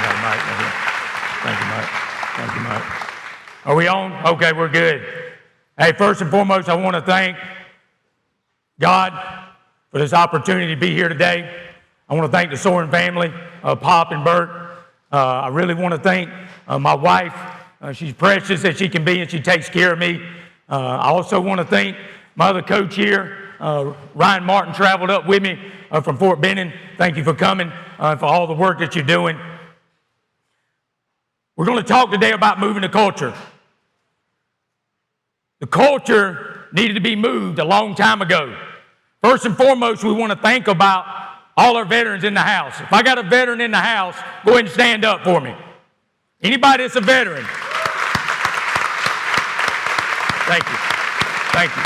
got a mic right here. Thank you, Mike. Thank you, Mike. Are we on? Okay, we're good. Hey, first and foremost, I want to thank God for this opportunity to be here today. I want to thank the Soren family, Pop and Bert. I really want to thank my wife. She's precious as she can be, and she takes care of me. I also want to thank my other coach here, Ryan Martin, traveled up with me from Fort Benning. Thank you for coming and for all the work that you're doing. We're going to talk today about moving the culture. The culture needed to be moved a long time ago. First and foremost, we want to think about all our veterans in the house. If I got a veteran in the house, go ahead and stand up for me. Anybody that's a veteran? Thank you. Thank you.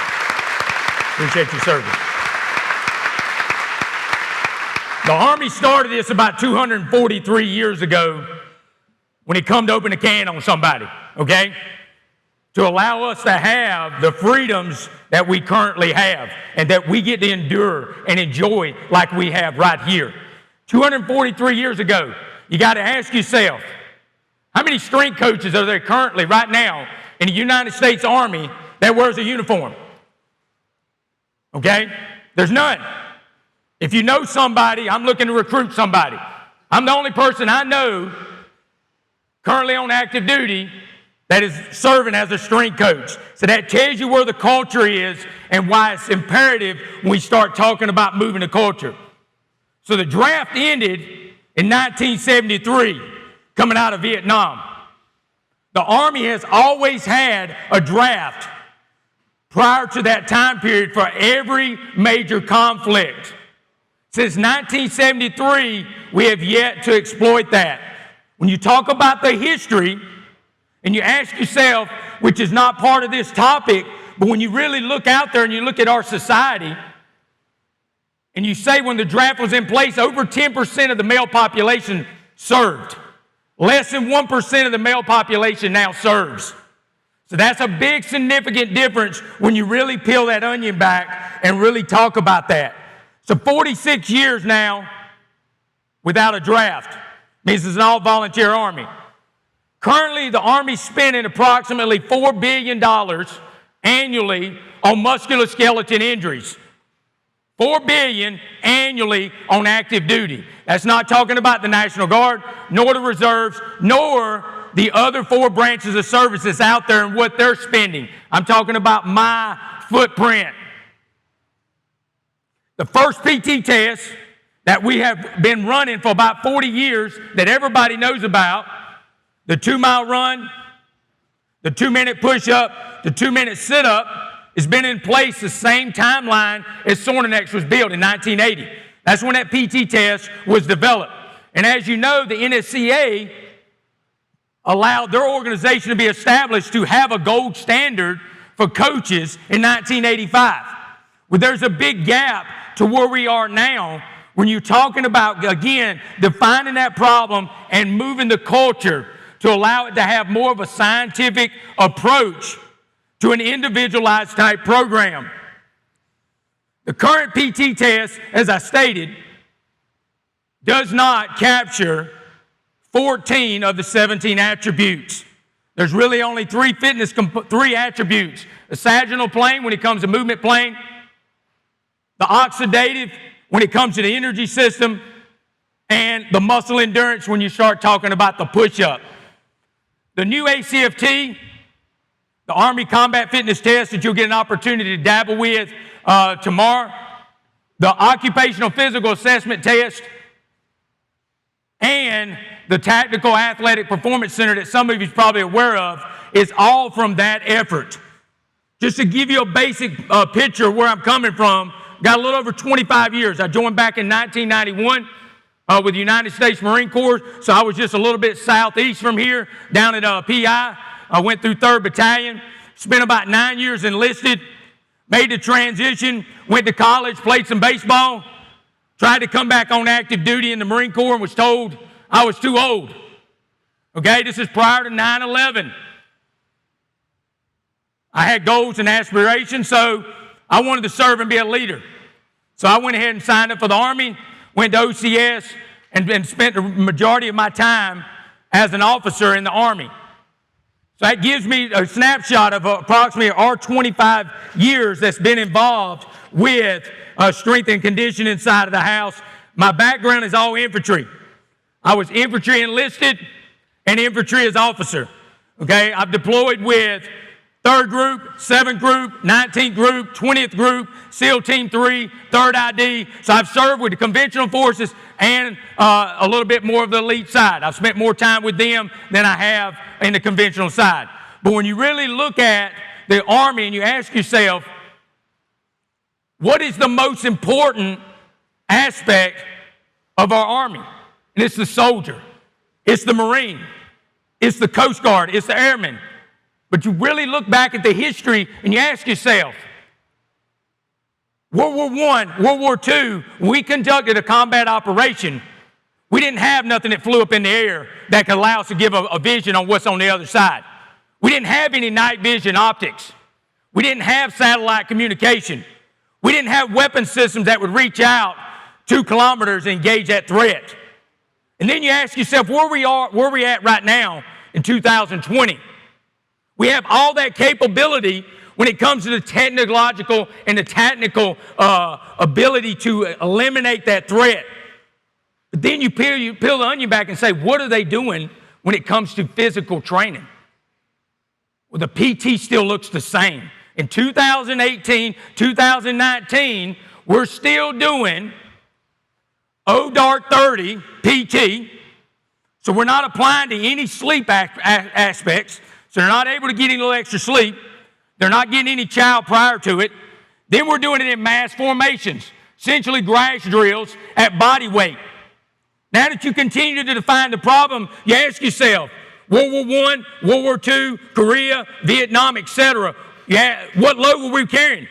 Appreciate your service. The Army started this about 243 years ago when it come to open a can on somebody, okay? To allow us to have the freedoms that we currently have and that we get to endure and enjoy like we have right here. 243 years ago, you got to ask yourself, how many strength coaches are there currently right now in the United States Army that wears a uniform? Okay? There's none. If you know somebody, I'm looking to recruit somebody. I'm the only person I know currently on active duty that is serving as a strength coach. So that tells you where the culture is and why it's imperative when we start talking about moving the culture. So the draft ended in 1973, coming out of Vietnam. The Army has always had a draft prior to that time period for every major conflict. Since 1973, we have yet to exploit that. When you talk about the history, and you ask yourself, which is not part of this topic, but when you really look out there and you look at our society, and you say when the draft was in place, over 10% of the male population served. Less than 1% of the male population now serves. So that's a big significant difference when you really peel that onion back and really talk about that. So 46 years now without a draft means it's an all-volunteer Army. Currently, the Army's spending approximately $4 billion annually on musculoskeletal injuries. $4 billion annually on active duty. That's not talking about the National Guard, nor the reserves, nor the other four branches of services out there and what they're spending. I'm talking about my footprint. The first PT test that we have been running for about 40 years that everybody knows about, the 2-mile run, the 2-minute push-up, the 2-minute sit-up, has been in place the same timeline as Sornex was built in 1980. That's when that PT test was developed. And as you know, the NSCA allowed their organization to be established to have a gold standard for coaches in 1985. Well, there's a big gap to where we are now when you're talking about, again, defining that problem and moving the culture to allow it to have more of a scientific approach to an individualized type program. The current PT test, as I stated, does not capture 14 of the 17 attributes. There's really only three attributes. The sagittal plane when it comes to movement plane, the oxidative when it comes to the energy system, and the muscle endurance when you start talking about the push-up. The new ACFT, the Army Combat Fitness Test that you'll get an opportunity to dabble with tomorrow, the Occupational Physical Assessment Test, and the Tactical Athletic Performance Center that some of you are probably aware of is all from that effort. Just to give you a basic picture of where I'm coming from, got a little over 25 years. I joined back in 1991 with the United States Marine Corps, so I was just a little bit southeast from here, down at PI. I went through 3rd Battalion, spent about 9 years enlisted, made the transition, went to college, played some baseball, tried to come back on active duty in the Marine Corps and was told I was too old. Okay, this is prior to 9/11. I had goals and aspirations, so I wanted to serve and be a leader. So I went ahead and signed up for the Army, went to OCS, and spent the majority of my time as an officer in the Army. So that gives me a snapshot of approximately our 25 years that's been involved with strength and conditioning inside of the house. My background is all infantry. I was infantry enlisted and infantry as officer. Okay, I've deployed with 3rd Group, 7th Group, 19th Group, 20th Group, SEAL Team 3, 3rd ID. So I've served with the conventional forces and a little bit more of the elite side. I've spent more time with them than I have in the conventional side. But when you really look at the Army and you ask yourself, what is the most important aspect of our Army? And it's the soldier. It's the Marine. It's the Coast Guard. It's the Airman. But you really look back at the history and you ask yourself, World War I, World War II, when we conducted a combat operation, we didn't have nothing that flew up in the air that could allow us to give a vision on what's on the other side. We didn't have any night vision optics. We didn't have satellite communication. We didn't have weapon systems that would reach out 2 kilometers and engage that threat. And then you ask yourself, where we at right now in 2020? We have all that capability when it comes to the technological and the technical ability to eliminate that threat. But then you peel the onion back and say, what are they doing when it comes to physical training? Well, the PT still looks the same. In 2018, 2019, we're still doing ODART 30 PT. So we're not applying to any sleep aspects. So they're not able to get any little extra sleep. They're not getting any chow prior to it. Then we're doing it in mass formations, essentially grass drills at body weight. Now that you continue to define the problem, you ask yourself, World War I, World War II, Korea, Vietnam, etc. Yeah, what load were we carrying?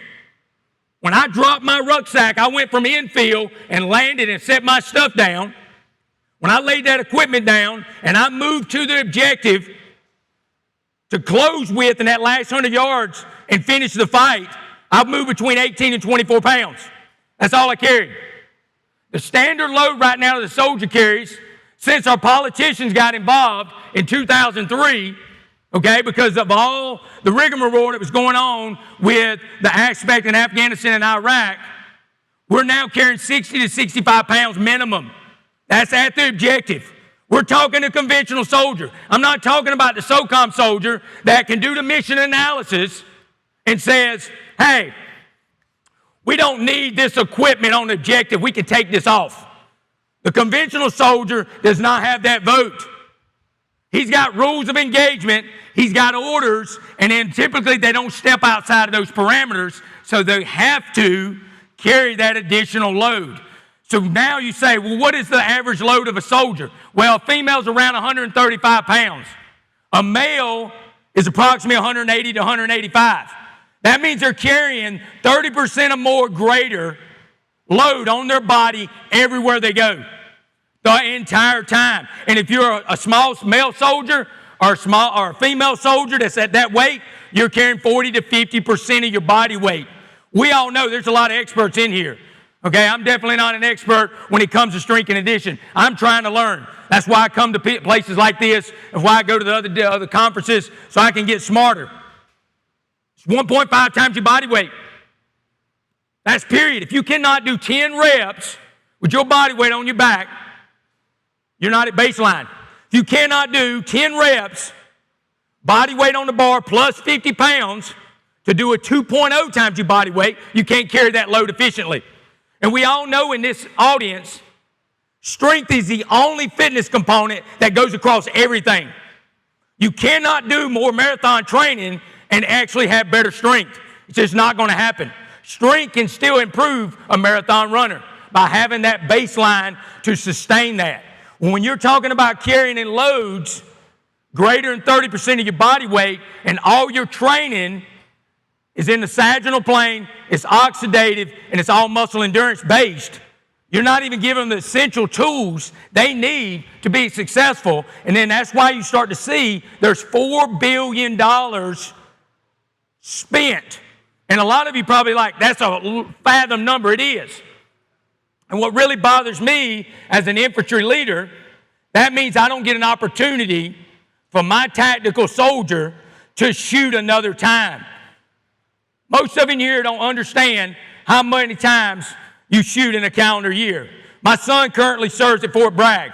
When I dropped my rucksack, I went from infield and landed and set my stuff down. When I laid that equipment down and I moved to the objective to close with in that last 100 yards and finish the fight, I've moved between 18 and 24 pounds. That's all I carried. The standard load right now the soldier carries, since our politicians got involved in 2003, okay, because of all the rigmarole that was going on with the aspect in Afghanistan and Iraq, we're now carrying 60 to 65 pounds minimum. That's at the objective. We're talking a conventional soldier. I'm not talking about the SOCOM soldier that can do the mission analysis and says, hey, we don't need this equipment on the objective. We can take this off. The conventional soldier does not have that vote. He's got rules of engagement, he's got orders, and then typically they don't step outside of those parameters, so they have to carry that additional load. So now you say, well, what is the average load of a soldier? Well, a female's around 135 pounds. A male is approximately 180 to 185. That means they're carrying 30% or more greater load on their body everywhere they go the entire time. And if you're a small male soldier or a female soldier that's at that weight, you're carrying 40 to 50% of your body weight. We all know there's a lot of experts in here. Okay, I'm definitely not an expert when it comes to strength and conditioning. I'm trying to learn. That's why I come to places like this and why I go to the other conferences so I can get smarter. It's 1.5 times your body weight. That's period. If you cannot do 10 reps with your body weight on your back, you're not at baseline. If you cannot do 10 reps, body weight on the bar plus 50 pounds to do a 2.0 times your body weight, you can't carry that load efficiently. And we all know in this audience, strength is the only fitness component that goes across everything. You cannot do more marathon training and actually have better strength. It's just not going to happen. Strength can still improve a marathon runner by having that baseline to sustain that. When you're talking about carrying in loads greater than 30% of your body weight and all your training is in the sagittal plane, it's oxidative, and it's all muscle endurance based, you're not even giving them the essential tools they need to be successful. And then that's why you start to see there's $4 billion spent. And a lot of you probably like, that's a fathom number. It is. And what really bothers me as an infantry leader, that means I don't get an opportunity for my tactical soldier to shoot another time. Most of you here don't understand how many times you shoot in a calendar year. My son currently serves at Fort Bragg.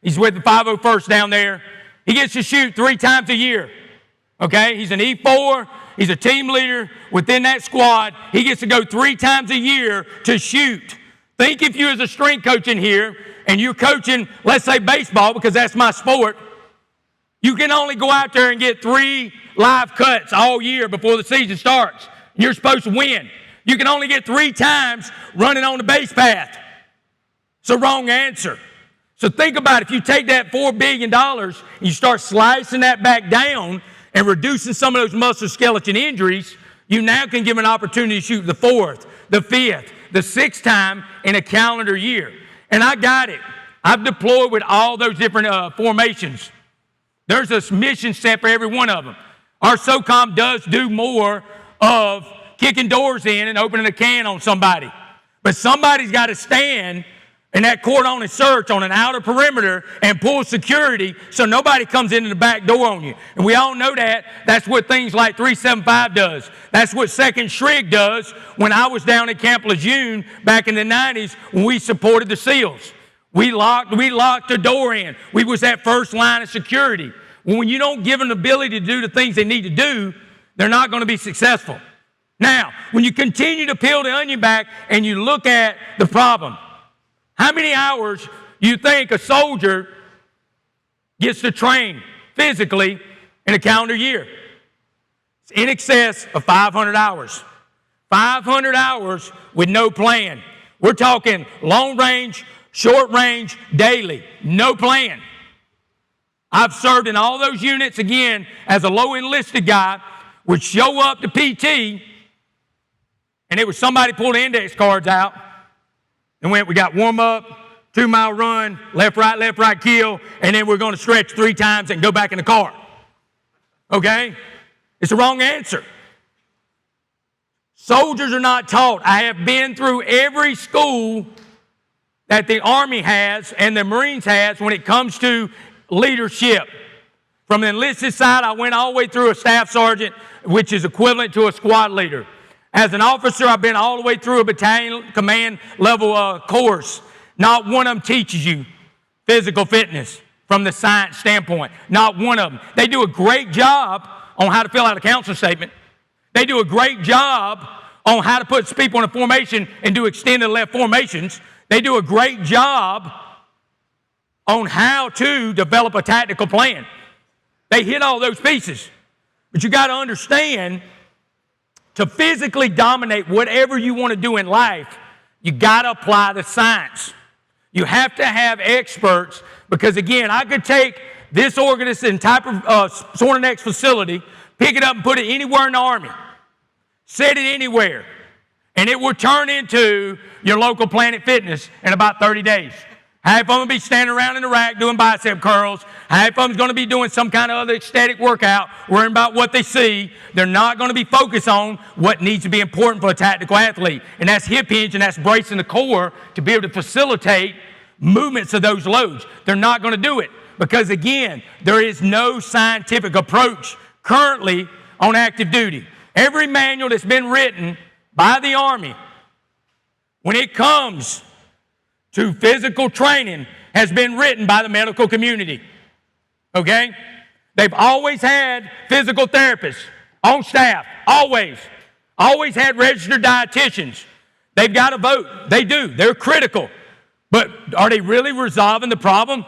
He's with the 501st down there. He gets to shoot 3 times a year. Okay, he's an E4. He's a team leader within that squad. He gets to go 3 times a year to shoot. Think if you as a strength coach in here and you're coaching, let's say baseball, because that's my sport, you can only go out there and get 3 live cuts all year before the season starts. You're supposed to win. You can only get 3 times running on the base path. It's a wrong answer. So think about it. If you take that $4 billion and you start slicing that back down and reducing some of those musculoskeletal injuries, you now can give an opportunity to shoot the 4th, the 5th, the 6th time in a calendar year. And I got it. I've deployed with all those different formations. There's a mission set for every one of them. Our SOCOM does do more of kicking doors in and opening a can on somebody. But somebody's got to stand in that cordon and search on an outer perimeter and pull security so nobody comes into the back door on you. And we all know that. That's what things like 375 does. That's what 2nd Shrig does when I was down at Camp Lejeune back in the 90s when we supported the SEALs. We locked the door in. We was that first line of security. When you don't give them the ability to do the things they need to do, they're not going to be successful. Now, when you continue to peel the onion back and you look at the problem, how many hours do you think a soldier gets to train physically in a calendar year? It's in excess of 500 hours. 500 hours with no plan. We're talking long range, short range, daily, no plan. I've served in all those units, again, as a low enlisted guy, would show up to PT, and it was somebody pulled the index cards out and we got warm up, 2-mile run, left, right, kill, and then we're going to stretch 3 times and go back in the car. Okay? It's the wrong answer. Soldiers are not taught. I have been through every school that the Army has and the Marines has when it comes to leadership. From the enlisted side, I went all the way through a staff sergeant, which is equivalent to a squad leader. As an officer, I've been all the way through a battalion command level course. Not one of them teaches you physical fitness from the science standpoint. Not one of them. They do a great job on how to fill out a council statement. They do a great job on how to put people in a formation and do extended left formations. They do a great job on how to develop a tactical plan. They hit all those pieces. But you got to understand, to physically dominate whatever you want to do in life, you got to apply the science. You have to have experts because, again, I could take this organization type of Sornex facility, pick it up and put it anywhere in the Army, set it anywhere, and it will turn into your local Planet Fitness in about 30 days. Half of them will be standing around in the rack doing bicep curls. Half of them is going to be doing some kind of other ecstatic workout, worrying about what they see. They're not going to be focused on what needs to be important for a tactical athlete, and that's hip hinge and that's bracing the core to be able to facilitate movements of those loads. They're not going to do it because, again, there is no scientific approach currently on active duty. Every manual that's been written by the Army when it comes to physical training has been written by the medical community. Okay? They've always had physical therapists on staff, always. Always had registered dietitians. They've got to vote. They do. They're critical. But are they really resolving the problem?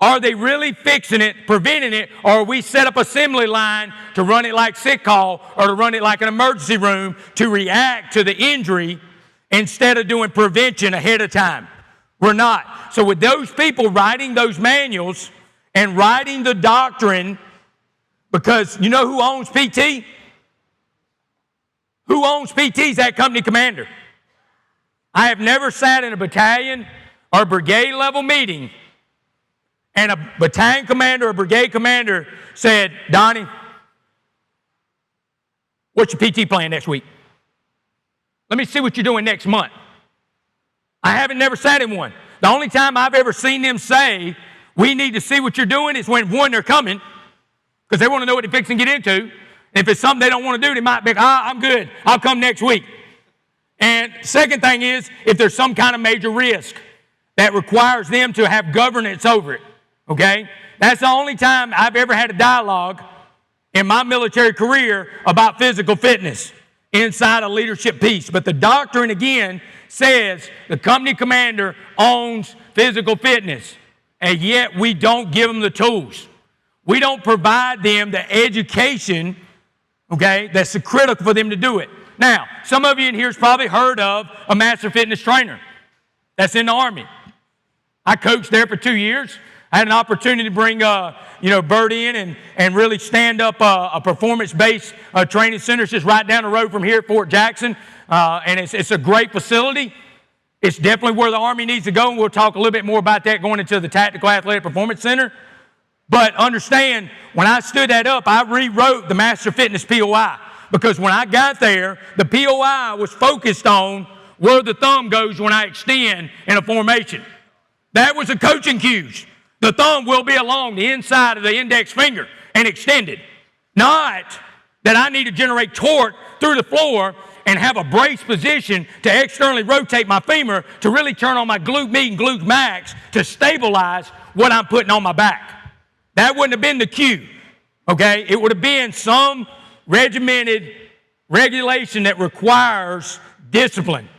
Are they really fixing it, preventing it, or are we set up assembly line to run it like sick call or to run it like an emergency room to react to the injury instead of doing prevention ahead of time? We're not. So with those people writing those manuals and writing the doctrine, because you know who owns PT? Who owns PT is that company commander. I have never sat in a battalion or brigade level meeting and a battalion commander or brigade commander said, Donnie, what's your PT plan next week? Let me see what you're doing next month. I haven't never sat in one. The only time I've ever seen them say, we need to see what you're doing is when, one, they're coming, because they want to know what they're fixing to get into. And if it's something they don't want to do, they might be like, I'm good. I'll come next week. And second thing is, if there's some kind of major risk that requires them to have governance over it, okay? That's the only time I've ever had a dialogue in my military career about physical fitness inside a leadership piece. But the doctrine, again, says the company commander owns physical fitness, and yet we don't give them the tools. We don't provide them the education, okay, that's critical for them to do it. Now, some of you in here has probably heard of a master fitness trainer that's in the Army. I coached there for 2 years. I had an opportunity to bring, Bert in and really stand up a performance-based training center. It's just right down the road from here at Fort Jackson, and it's a great facility. It's definitely where the Army needs to go, and we'll talk a little bit more about that going into the Tactical Athletic Performance Center. But understand, when I stood that up, I rewrote the Master Fitness POI, because when I got there, the POI was focused on where the thumb goes when I extend in a formation. That was the coaching cues. The thumb will be along the inside of the index finger and extended. Not that I need to generate torque through the floor and have a brace position to externally rotate my femur to really turn on my glute med and glute max to stabilize what I'm putting on my back. That wouldn't have been the cue, okay? It would have been some regimented regulation that requires discipline,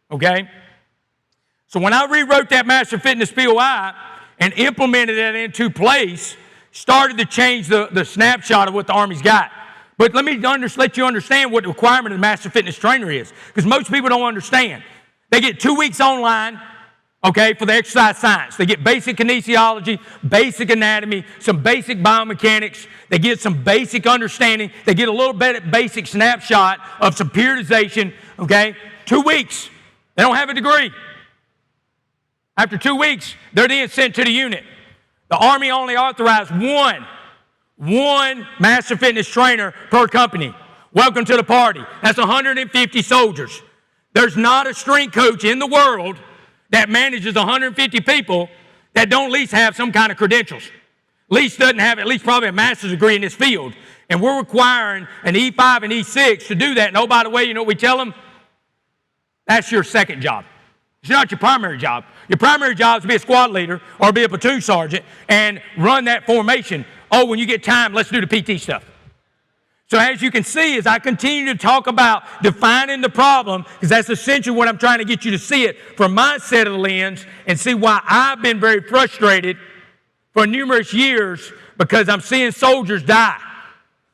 okay? So when I rewrote that Master Fitness POI and implemented that into place, started to change the snapshot of what the Army's got. But let you understand what the requirement of the Master Fitness Trainer is, because most people don't understand. They get 2 weeks online, okay, for the exercise science. They get basic kinesiology, basic anatomy, some basic biomechanics. They get some basic understanding. They get a little bit of basic snapshot of some periodization, okay? 2 weeks. They don't have a degree. After 2 weeks, they're then sent to the unit. The Army only authorized one Master Fitness Trainer per company. Welcome to the party. That's 150 soldiers. There's not a strength coach in the world that manages 150 people that don't at least have some kind of credentials. At least doesn't have at least probably a master's degree in this field. And we're requiring an E5 and E6 to do that. And oh, by the way, you know what we tell them? That's your second job. It's not your primary job. Your primary job is to be a squad leader or be a platoon sergeant and run that formation. Oh, when you get time, let's do the PT stuff. So as you can see, as I continue to talk about defining the problem, because that's essentially what I'm trying to get you to see it from my set of the lens and see why I've been very frustrated for numerous years, because I'm seeing soldiers die.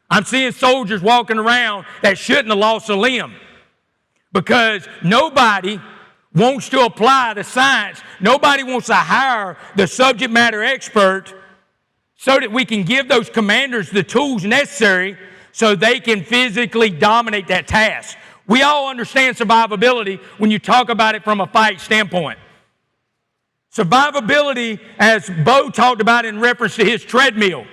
I'm seeing soldiers walking around that shouldn't have lost a limb, because nobody wants to apply the science. Nobody wants to hire the subject matter expert so that we can give those commanders the tools necessary so they can physically dominate that task. We all understand survivability when you talk about it from a fight standpoint. Survivability, as Bo talked about in reference to his treadmill.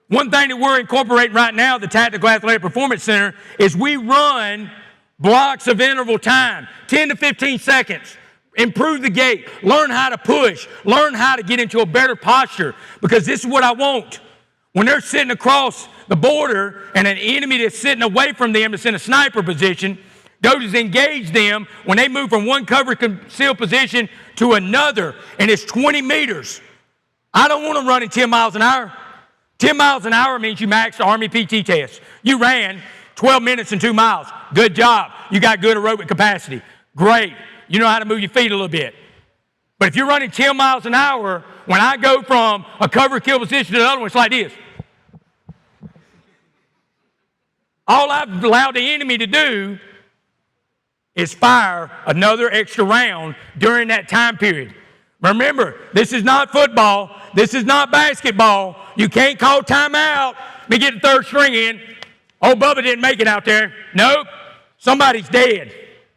One thing that we're incorporating right now at the Tactical Athletic Performance Center is we run blocks of interval time, 10 to 15 seconds. Improve the gait, learn how to push, learn how to get into a better posture, because this is what I want. When they're sitting across the border and an enemy that's sitting away from them that's in a sniper position, goes to engage them when they move from one cover concealed position to another, and it's 20 meters. I don't want to run at 10 miles an hour. 10 miles an hour means you maxed the Army PT test. You ran 12 minutes and 2 miles. Good job. You got good aerobic capacity. Great. You know how to move your feet a little bit. But if you're running 10 miles an hour, when I go from a cover kill position to the other one, it's like this. All I've allowed the enemy to do is fire another extra round during that time period. Remember, this is not football. This is not basketball. You can't call timeout. Let me get the third string in. Oh, Bubba didn't make it out there. Nope. Somebody's dead.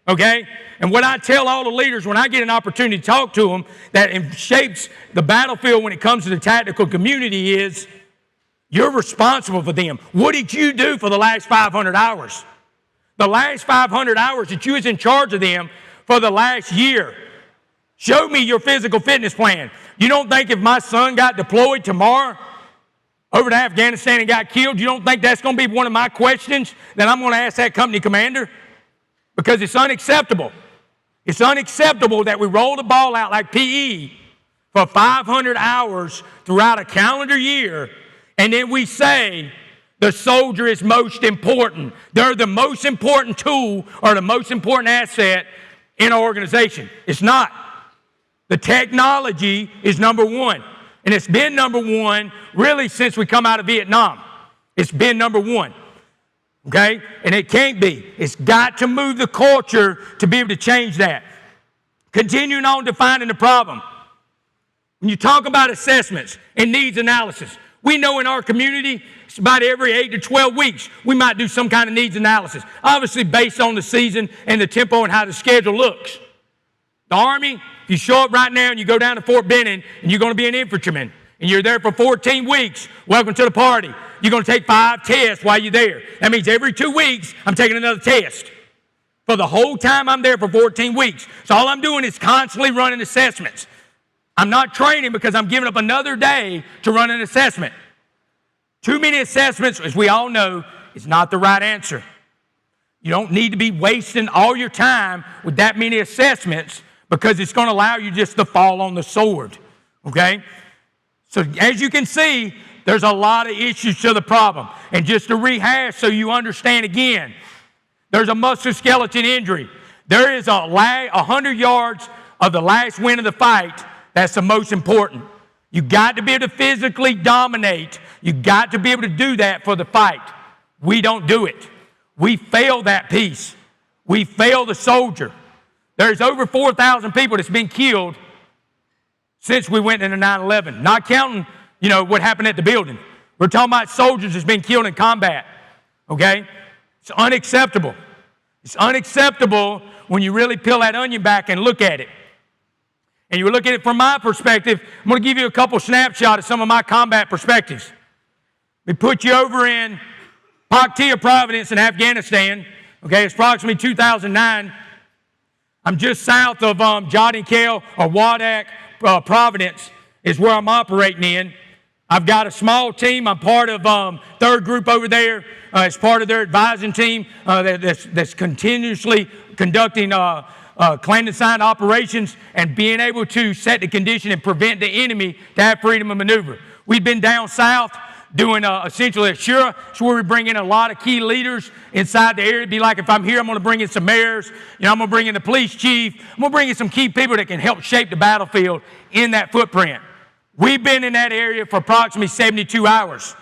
Okay? And what I tell all the leaders when I get an opportunity to talk to them that shapes the battlefield when it comes to the tactical community is, you're responsible for them. What did you do for the last 500 hours? The last 500 hours that you was in charge of them for the last year. Show me your physical fitness plan. You don't think if my son got deployed tomorrow over to Afghanistan and got killed, you don't think that's going to be one of my questions that I'm going to ask that company commander? Because it's unacceptable. It's unacceptable that we roll the ball out like PE for 500 hours throughout a calendar year, and then we say the soldier is most important. They're the most important tool or the most important asset in our organization. It's not. The technology is number one, and it's been number one really since we come out of Vietnam. It's been number one, okay? And it can't be. It's got to move the culture to be able to change that. Continuing on defining the problem. When you talk about assessments and needs analysis, we know in our community, it's about every 8 to 12 weeks, we might do some kind of needs analysis, obviously based on the season and the tempo and how the schedule looks. The Army, if you show up right now and you go down to Fort Benning and you're going to be an infantryman and you're there for 14 weeks, welcome to the party. You're going to take 5 tests while you're there. That means every 2 weeks, I'm taking another test. For the whole time I'm there for 14 weeks. So all I'm doing is constantly running assessments. I'm not training because I'm giving up another day to run an assessment. Too many assessments, as we all know, is not the right answer. You don't need to be wasting all your time with that many assessments because it's going to allow you just to fall on the sword, okay? So as you can see, there's a lot of issues to the problem. And just to rehash so you understand again, there's a musculoskeletal injury. There is 100 yards of the last win of the fight. That's the most important. You got to be able to physically dominate. You got to be able to do that for the fight. We don't do it. We fail that piece. We fail the soldier. There's over 4,000 people that's been killed since we went into 9/11. Not counting, what happened at the building. We're talking about soldiers that's been killed in combat. Okay? It's unacceptable. It's unacceptable when you really peel that onion back and look at it. And you look at it from my perspective. I'm going to give you a couple snapshots of some of my combat perspectives. We put you over in Paktia Providence in Afghanistan. Okay, it's approximately 2009. I'm just south of Judit or Wadak, Providence is where I'm operating in. I've got a small team. I'm part of 3rd Group over there as part of their advising team that's continuously conducting clandestine operations and being able to set the condition and prevent the enemy to have freedom of maneuver. We've been down south doing essentially Ashura. It's where we bring in a lot of key leaders inside the area. It'd be like if I'm here, I'm going to bring in some mayors. I'm going to bring in the police chief. I'm going to bring in some key people that can help shape the battlefield in that footprint. We've been in that area for approximately 72 hours.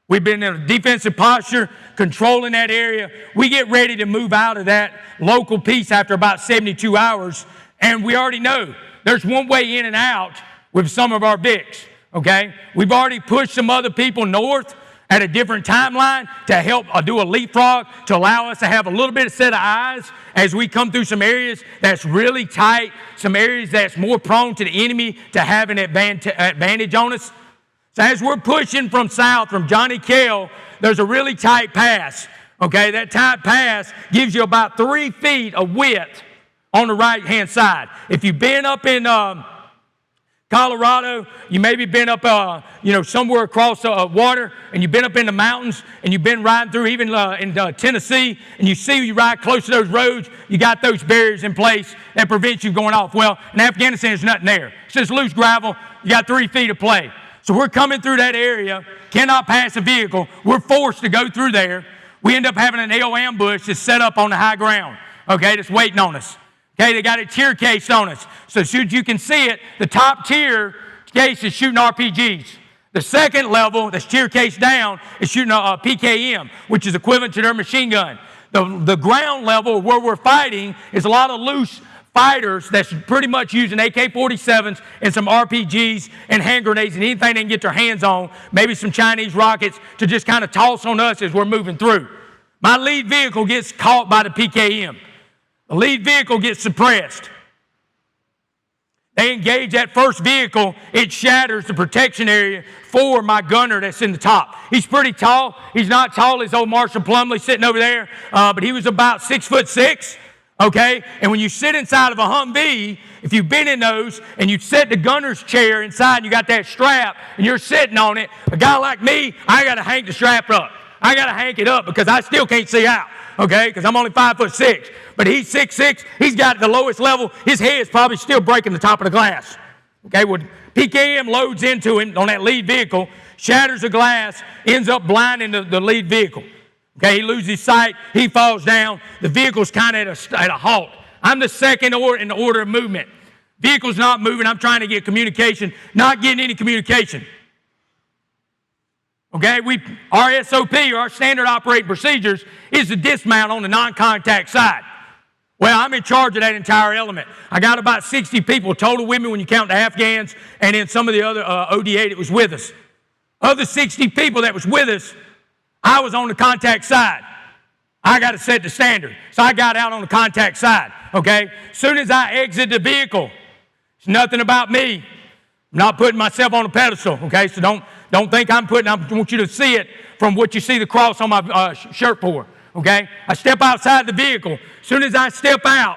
We've been in a defensive posture, controlling that area. We get ready to move out of that local piece after about 72 hours, and we already know there's one way in and out with some of our VICs, okay? We've already pushed some other people north at a different timeline to help do a leapfrog to allow us to have a little bit of set of eyes as we come through some areas that's really tight, some areas that's more prone to the enemy to have an advantage on us. So as we're pushing from south, from Johnny Cale, there's a really tight pass. Okay, that tight pass gives you about 3 feet of width on the right-hand side. If you've been up in Colorado, you maybe been up, somewhere across water, and you've been up in the mountains, and you've been riding through even in Tennessee, and you ride close to those roads, you got those barriers in place that prevent you going off. Well, in Afghanistan, there's nothing there. It's just loose gravel. You got 3 feet of play. So we're coming through that area, cannot pass a vehicle. We're forced to go through there. We end up having an AO ambush that's set up on the high ground, okay, that's waiting on us. Okay, they got it tier cased on us. So as soon as you can see it, the top tier case is shooting RPGs. The second level that's tier cased down is shooting a PKM, which is equivalent to their machine gun. The ground level where we're fighting is a lot of loose fighters that's pretty much using AK-47s and some RPGs and hand grenades and anything they can get their hands on, maybe some Chinese rockets to just kind of toss on us as we're moving through. My lead vehicle gets caught by the PKM. The lead vehicle gets suppressed. They engage that first vehicle, it shatters the protection area for my gunner that's in the top. He's pretty tall. He's not tall as old Marshall Plumley sitting over there, but he was about 6'6". okay? And when you sit inside of a Humvee, if you've been in those and you set the gunner's chair inside and you got that strap and you're sitting on it, a guy like me, I got to hang the strap up. I got to hang it up because I still can't see out, okay? Because I'm only 5'6", but he's 6'6". He's got the lowest level. His head's probably still breaking the top of the glass, okay? Well, PKM loads into him on that lead vehicle, shatters the glass, ends up blinding the lead vehicle. Okay, he loses sight, he falls down, the vehicle's kind of at a halt. I'm the second in the order of movement. Vehicle's not moving, I'm trying to get communication, not getting any communication. Okay, our SOP, or our standard operating procedures, is to dismount on the non-contact side. Well, I'm in charge of that entire element. I got about 60 people total with me when you count the Afghans and then some of the other ODA that was with us. Of the 60 people that was with us, I was on the contact side. I got to set the standard. So I got out on the contact side, okay? As soon as I exit the vehicle, it's nothing about me. I'm not putting myself on a pedestal, okay? So don't think I want you to see it from what you see the cross on my shirt for, okay? I step outside the vehicle. As soon as I step out,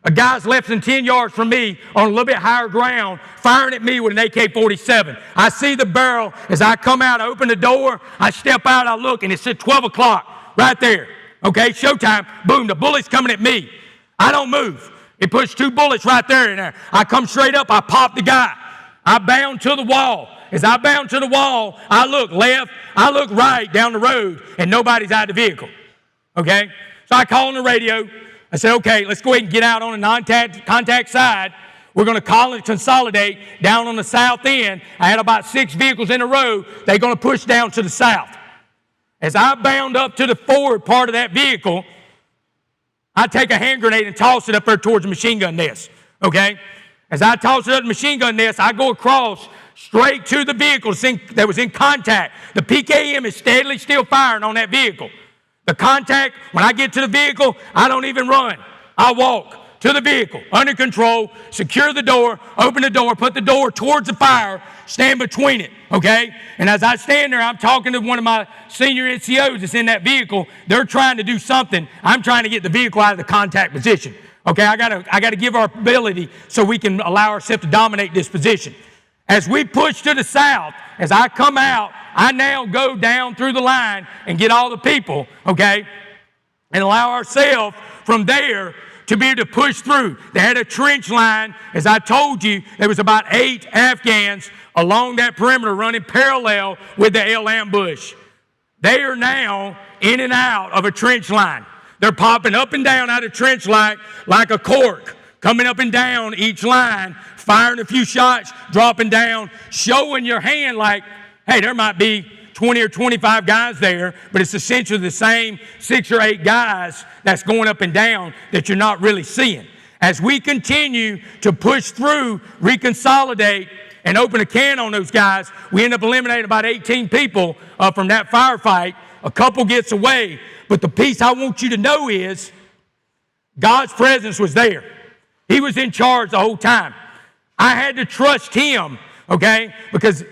a guy's less than 10 yards from me on a little bit higher ground firing at me with an AK-47. I see the barrel. As I come out, I open the door, I step out, I look, and it said 12 o'clock right there. Okay, showtime. Boom, the bullet's coming at me. I don't move. It puts 2 bullets right there in there. I come straight up, I pop the guy. I bound to the wall. As I bound to the wall, I look left, I look right down the road, and nobody's out of the vehicle. Okay? So I call on the radio. I said, okay, let's go ahead and get out on the non-contact side. We're going to call and consolidate down on the south end. I had about 6 vehicles in a row. They're going to push down to the south. As I bound up to the forward part of that vehicle, I take a hand grenade and toss it up there towards the machine gun nest, okay? As I toss it up the machine gun nest, I go across straight to the vehicle that was in contact. The PKM is steadily still firing on that vehicle. The contact, when I get to the vehicle, I don't even run. I walk to the vehicle, under control, secure the door, open the door, put the door towards the fire, stand between it, okay? And as I stand there, I'm talking to one of my senior NCOs that's in that vehicle. They're trying to do something. I'm trying to get the vehicle out of the contact position. Okay, I gotta give our ability so we can allow ourselves to dominate this position. As we push to the south, as I come out, I now go down through the line and get all the people, okay, and allow ourselves from there to be able to push through. They had a trench line. As I told you, there was about 8 Afghans along that perimeter running parallel with the L ambush. They are now in and out of a trench line. They're popping up and down out of trench line like a cork, coming up and down each line, firing a few shots, dropping down, showing your hand like, hey, there might be 20 or 25 guys there, but it's essentially the same 6 or 8 guys that's going up and down that you're not really seeing. As we continue to push through, reconsolidate, and open a can on those guys, we end up eliminating about 18 people from that firefight. A couple gets away, but the piece I want you to know is God's presence was there. He was in charge the whole time. I had to trust him, okay, because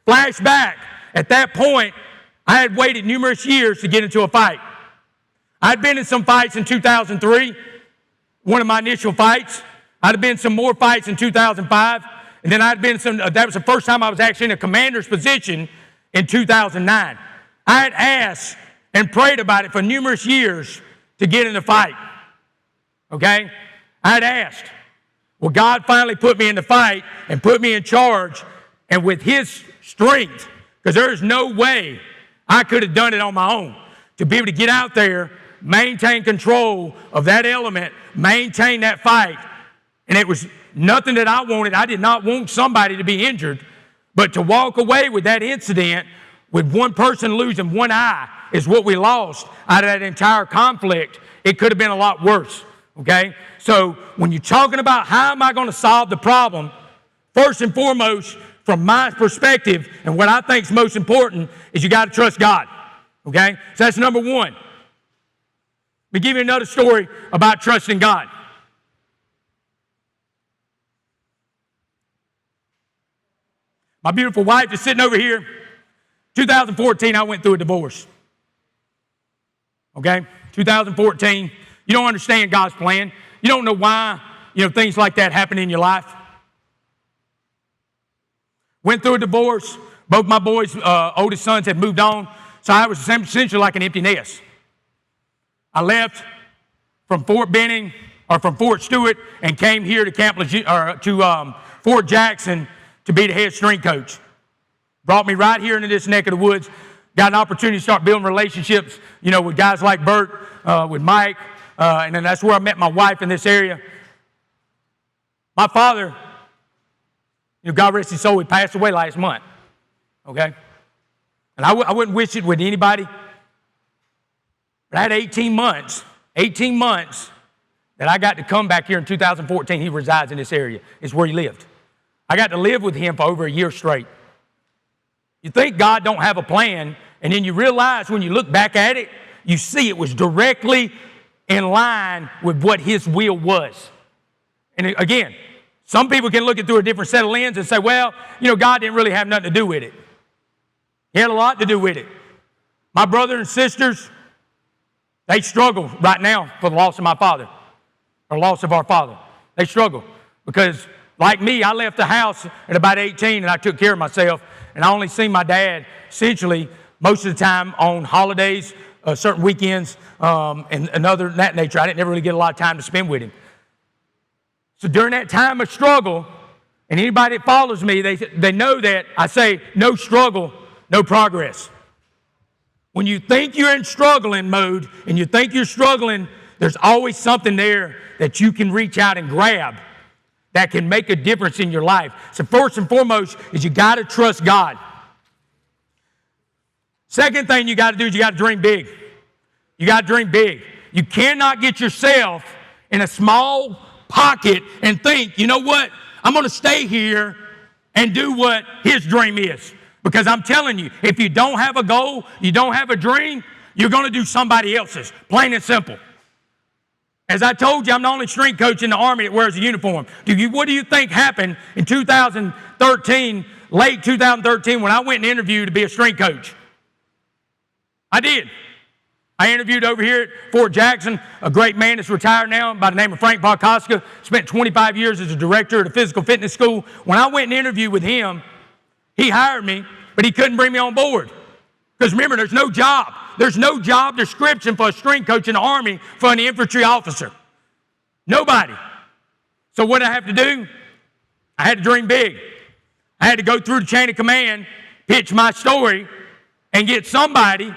flashback, at that point, I had waited numerous years to get into a fight. I'd been in some fights in 2003, one of my initial fights. I'd have been in some more fights in 2005, and then I'd been in some, that was the first time I was actually in a commander's position in 2009. I had asked and prayed about it for numerous years to get in the fight, okay? I had asked. Well, God finally put me in the fight and put me in charge, and with his strength, because there's no way I could have done it on my own, to be able to get out there, maintain control of that element, maintain that fight. And it was nothing that I wanted. I did not want somebody to be injured, but to walk away with that incident with one person losing one eye is what we lost out of that entire conflict. It could have been a lot worse, okay? So when you're talking about how am I going to solve the problem, first and foremost, from my perspective, and what I think is most important, is you got to trust God, okay? So that's number one. Let me give you another story about trusting God. My beautiful wife is sitting over here. 2014, I went through a divorce, okay? 2014, you don't understand God's plan. You don't know why, things like that happen in your life. Went through a divorce. Both my boys' oldest sons had moved on, so I was essentially like an empty nest. I left from Fort Benning, or from Fort Stewart, and came here to Fort Jackson to be the head strength coach. Brought me right here into this neck of the woods. Got an opportunity to start building relationships, with guys like Bert, with Mike, and then that's where I met my wife in this area. My father, God rest his soul, he passed away last month. Okay? And I wouldn't wish it with anybody. But I had 18 months that I got to come back here in 2014. He resides in this area. It's where he lived. I got to live with him for over a year straight. You think God don't have a plan, and then you realize when you look back at it, you see it was directly in line with what his will was. And again, some people can look at it through a different set of lenses and say, well, God didn't really have nothing to do with it. He had a lot to do with it. My brother and sisters, they struggle right now for the loss of my father, or loss of our father. They struggle because, like me, I left the house at about 18 and I took care of myself, and I only seen my dad essentially most of the time on holidays, certain weekends, and other than that nature. I didn't ever really get a lot of time to spend with him. So during that time of struggle, and anybody that follows me, they know that I say no struggle, no progress. When you think you're in struggling mode and you think you're struggling, there's always something there that you can reach out and grab that can make a difference in your life. So first and foremost is you got to trust God. Second thing you got to do is you got to dream big. You got to dream big. You cannot get yourself in a small pocket and think, you know what, I'm going to stay here and do what his dream is. Because I'm telling you, if you don't have a goal, you don't have a dream, you're going to do somebody else's, plain and simple. As I told you, I'm the only strength coach in the Army that wears a uniform. What do you think happened in 2013, late 2013, when I went and interviewed to be a strength coach? I did. I interviewed over here at Fort Jackson, a great man that's retired now by the name of Frank Barkoska, spent 25 years as a director at a physical fitness school. When I went and interviewed with him, he hired me, but he couldn't bring me on board. Because remember, there's no job. There's no job description for a strength coach in the Army for an infantry officer. Nobody. So what did I have to do? I had to dream big. I had to go through the chain of command, pitch my story, and get somebody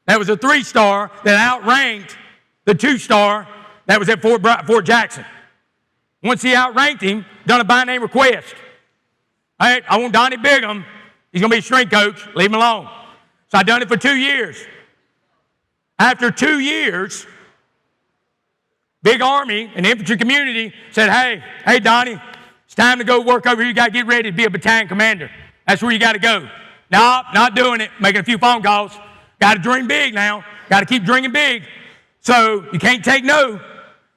that was a 3-star that outranked the 2-star that was at Fort Jackson. Once he outranked him, done a by name request. All right, I want Donny Bigham. He's going to be a strength coach. Leave him alone. So I done it for 2 years. After 2 years, big Army and infantry community said, hey, Donny, it's time to go work over here. You got to get ready to be a battalion commander. That's where you got to go. No, not doing it. Making a few phone calls. Got to dream big now. Got to keep dreaming big. So you can't take no.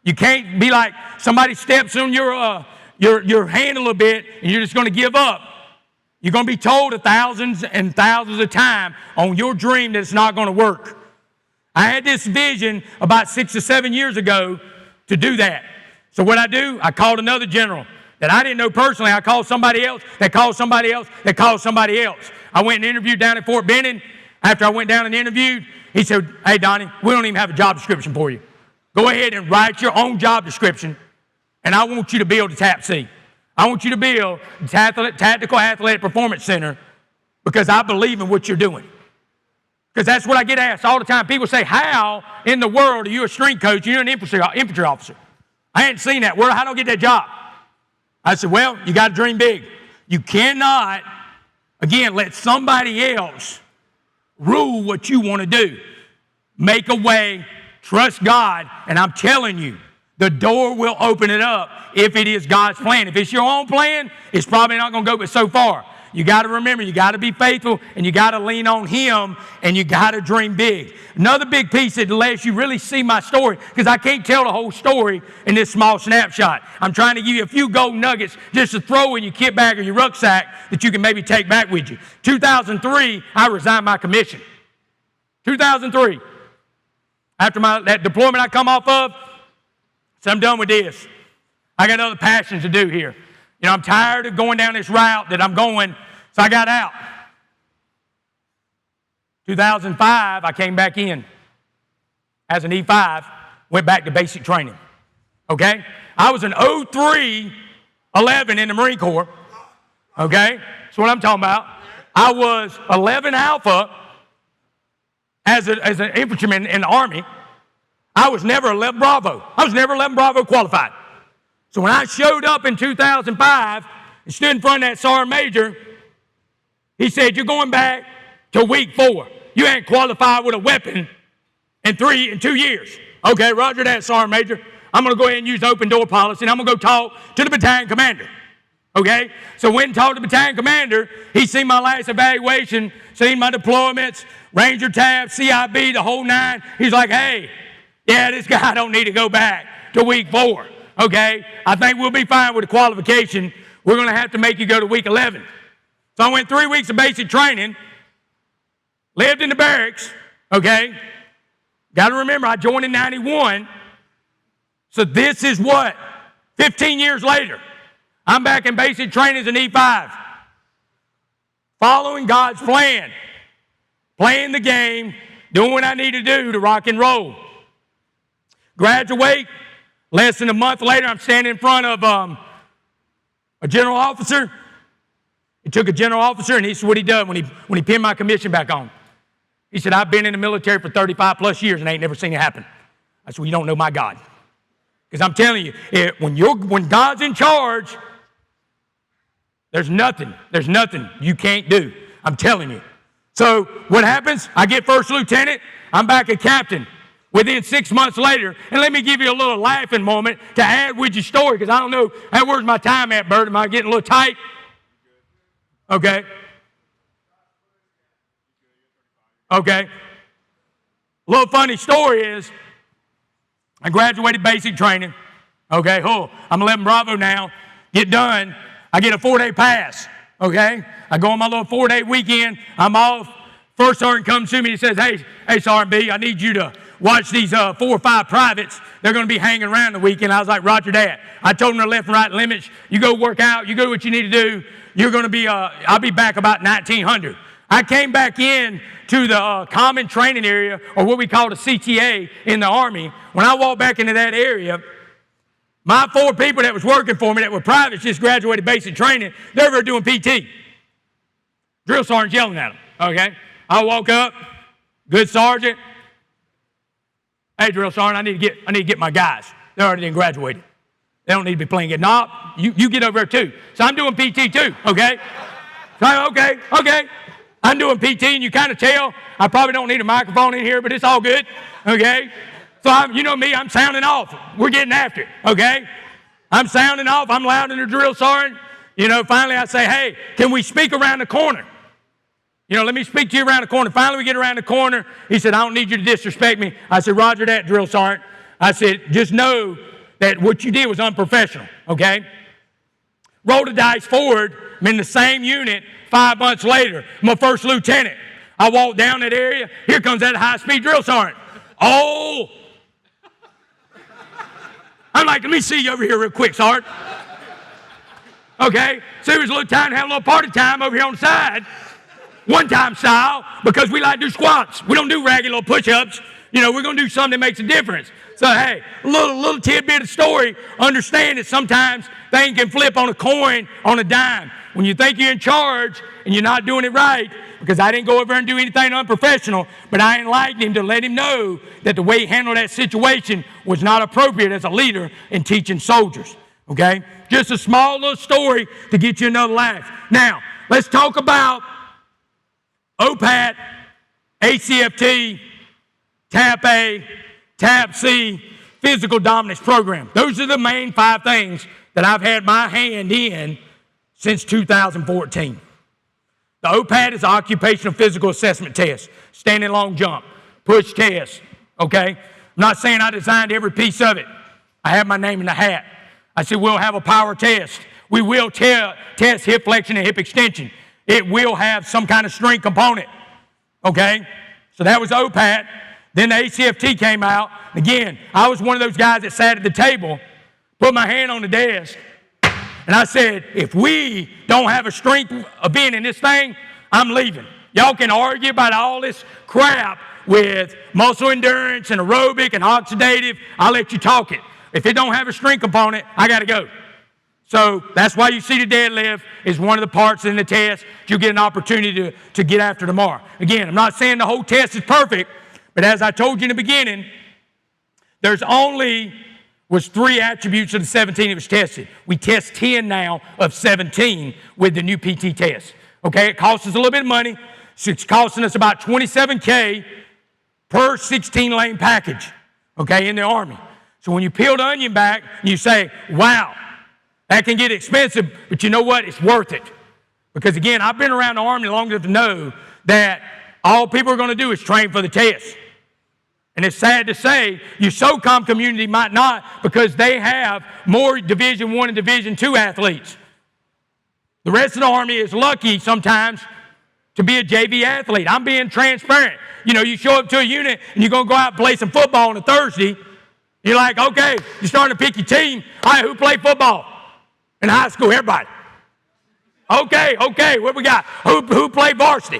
You can't be like somebody steps on your hand a little bit and you're just going to give up. You're going to be told thousands and thousands of times on your dream that it's not going to work. I had this vision about 6 or 7 years ago to do that. So what I do, I called another general that I didn't know personally. I called somebody else that called somebody else that called somebody else. I went and interviewed down at Fort Benning. After I went down and interviewed, he said, hey, Donny, we don't even have a job description for you. Go ahead and write your own job description, and I want you to build a TAPC. I want you to build a Tactical Athletic Performance Center because I believe in what you're doing. Because that's what I get asked all the time. People say, how in the world are you a strength coach? You're an infantry officer. I hadn't seen that. How do I get that job? I said, well, you got to dream big. You cannot, again, let somebody else rule what you want to do. Make a way, trust God, and I'm telling you, the door will open it up if it is God's plan. If it's your own plan, it's probably not going to go but so far. You got to remember, you got to be faithful, and you got to lean on Him, and you got to dream big. Another big piece that lets you really see my story, because I can't tell the whole story in this small snapshot. I'm trying to give you a few gold nuggets just to throw in your kit bag or your rucksack that you can maybe take back with you. 2003, I resigned my commission. 2003. After that deployment I come off of, So I'm done with this. I got other passions to do here. You know, I'm tired of going down this route that I'm going, so I got out. 2005, I came back in as an E5, went back to basic training, okay? I was an 03-11 in the Marine Corps, okay? That's what I'm talking about. I was 11 Alpha as an infantryman in the Army. I was never 11 Bravo. I was never 11 Bravo qualified. So when I showed up in 2005 and stood in front of that Sergeant Major, he said, you're going back to week 4. You ain't qualified with a weapon in 2 years. Okay, roger that, Sergeant Major. I'm going to go ahead and use the open door policy, and I'm going to go talk to the battalion commander. Okay? So went and talked to the battalion commander. He seen my last evaluation, seen my deployments, Ranger tab, CIB, the whole 9. He's like, hey, yeah, this guy don't need to go back to week 4. Okay? I think we'll be fine with the qualification. We're going to have to make you go to week 11. So I went 3 weeks of basic training, lived in the barracks, okay? Got to remember, I joined in 91. So this is what? 15 years later. I'm back in basic training as an E5. Following God's plan. Playing the game, doing what I need to do to rock and roll. Graduate. Less than a month later, I'm standing in front of a general officer. He took a general officer, and he said what he done when he pinned my commission back on. He said, I've been in the military for 35 plus years and I ain't never seen it happen. I said, well, you don't know my God. Because I'm telling you, when God's in charge, there's nothing you can't do. I'm telling you. So what happens? I get first lieutenant. I'm back a captain within 6 months later. And let me give you a little laughing moment to add with your story, because I don't know, hey, where's my time at, Bert? Am I getting a little tight? Okay. Okay. A little funny story is, I graduated basic training. Okay, I'm 11 Bravo now. Get done. I get a 4-day pass. Okay? I go on my little 4-day weekend. I'm off. First sergeant comes to me and says, hey, Sergeant B, I need you to watch these 4 or 5 privates. They're going to be hanging around the weekend. I was like, roger that. I told them their left and right limits. You go work out. You go do what you need to do. You're going to be, I'll be back about 1900. I came back in to the common training area, or what we call the CTA in the Army. When I walked back into that area, my 4 people that was working for me that were privates just graduated basic training. They were doing PT. Drill sergeant yelling at them, okay? I woke up, good sergeant. Hey, drill sergeant, I need to get my guys. They already done graduated. They don't need to be playing it. No, you get over there too. So I'm doing PT too, okay? So, okay. I'm doing PT, and you kind of tell. I probably don't need a microphone in here, but it's all good, okay? So, you know me, I'm sounding off. We're getting after it, okay? I'm sounding off. I'm loud in the drill sergeant. You know, finally I say, hey, can we speak around the corner? You know, let me speak to you around the corner. Finally, we get around the corner. He said, I don't need you to disrespect me. I said, roger that, drill sergeant. I said, just know that what you did was unprofessional, okay? Roll the dice forward. I'm in the same unit 5 months later. I'm a first lieutenant. I walk down that area. Here comes that high-speed drill sergeant. Oh! I'm like, let me see you over here real quick, sergeant. Okay? So it was a little time to have a little party time over here on the side. One-time style, because we like to do squats. We don't do ragged little push-ups. You know, we're going to do something that makes a difference. So, hey, a little tidbit of story. Understand that sometimes things can flip on a coin, on a dime. When you think you're in charge and you're not doing it right, because I didn't go over and do anything unprofessional, but I enlightened him to let him know that the way he handled that situation was not appropriate as a leader in teaching soldiers. Okay? Just a small little story to get you another laugh. Now, let's talk about OPAT, ACFT, TAP-A, TAP-C, Physical Dominance Program. Those are the main 5 things that I've had my hand in since 2014. The OPAT is Occupational Physical Assessment Test, standing long jump, push test, okay? I'm not saying I designed every piece of it. I have my name in the hat. I said we'll have a power test. We will test hip flexion and hip extension. It will have some kind of strength component, okay? So that was OPAT. Then the ACFT came out. Again, I was one of those guys that sat at the table, put my hand on the desk, and I said, if we don't have a strength of being in this thing, I'm leaving. Y'all can argue about all this crap with muscle endurance and aerobic and oxidative. I'll let you talk it. If it don't have a strength component, I got to go. So that's why you see the deadlift is one of the parts in the test you get an opportunity to get after tomorrow. Again, I'm not saying the whole test is perfect, but as I told you in the beginning, there's was 3 attributes of the 17 that was tested. We test 10 now of 17 with the new PT test. Okay, it costs us a little bit of money. So it's costing us about $27K per 16-lane package, okay, in the Army. So when you peel the onion back, you say, wow, that can get expensive, but you know what? It's worth it. Because again, I've been around the Army long enough to know that all people are going to do is train for the test. And it's sad to say, your SOCOM community might not, because they have more Division I and Division II athletes. The rest of the Army is lucky sometimes to be a JV athlete. I'm being transparent. You know, you show up to a unit and you're going to go out and play some football on a Thursday. You're like, okay, you're starting to pick your team. All right, who played football in high school? Everybody. Okay, what we got? Who played varsity?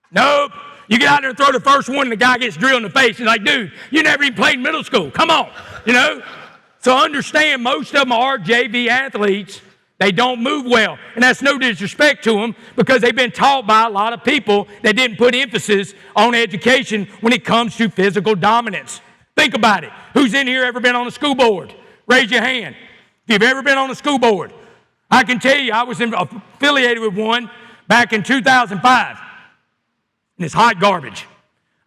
Nope. You get out there and throw the first one and the guy gets drilled in the face. He's like, dude, you never even played in middle school. Come on, you know? So understand, most of them are JV athletes. They don't move well. And that's no disrespect to them, because they've been taught by a lot of people that didn't put emphasis on education when it comes to physical dominance. Think about it. Who's in here ever been on a school board? Raise your hand. If you've ever been on a school board, I can tell you I was affiliated with one back in 2005. And it's hot garbage.